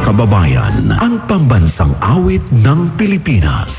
kababayan, ang pambansang awit ng Pilipinas.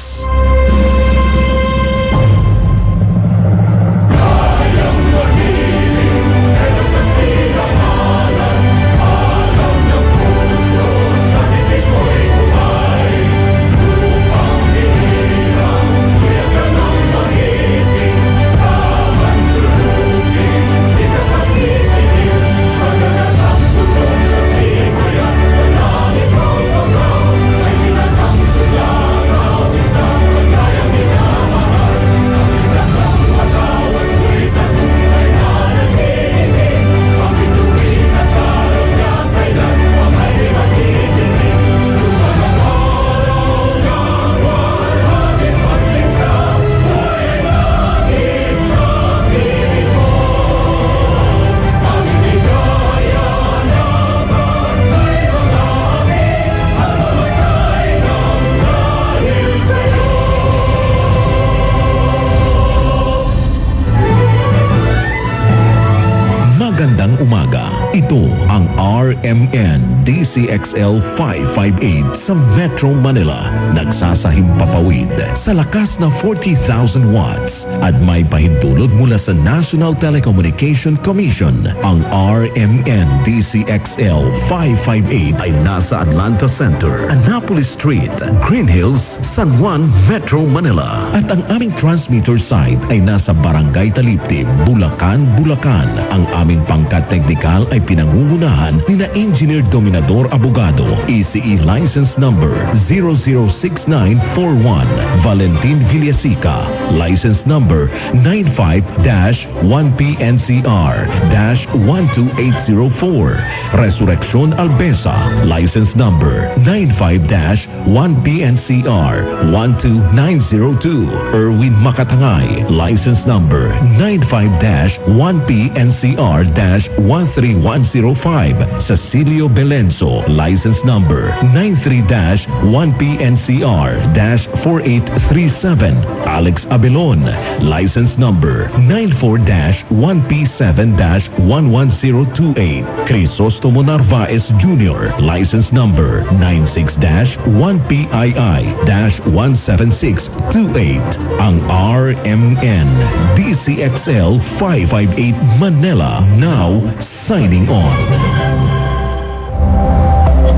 Magandang umaga. Ito ang RMN DCXL 558 sa Metro Manila. Nagsasahimpapawid sa lakas na 40,000 watts at may pahintulot mula sa National Telecommunication Commission. Ang RMN DCXL 558 ay nasa Atlanta Center, Annapolis Street, Green Hills, San Juan, Metro Manila. At ang aming transmitter site ay nasa Barangay Taliptib, Bulacan, Bulacan. Ang aming pangkat teknikal ay pinangungunahan ni na Engineer Dominador Abogado, ECE License Number 006941, Valentin Villasica, License Number 95-1PNCR-12804, Resurrección Albesa, License Number 95-1PNCR-12902, Erwin Makatangay, License Number 95-1PNCR-13105, Cecilio Belenso, License Number 93-1PNCR-4837, Alex Abelon, License Number 94-1P7-11028, Crisostomo Narvaez Jr., License Number 96-1PII-17628. Ang RMN DCXL 558 Manila now signing on.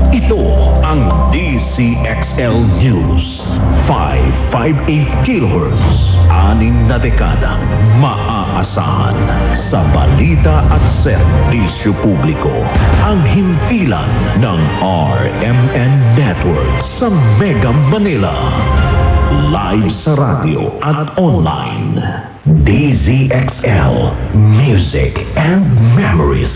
Ito ang DCXL News 558 kHz, 6 na dekadang maaasahan sa balita at serbisyo publiko. Ang himpilan ng RMN Network sa Mega Manila. Live sa radio at online. DZXL Music and Memories.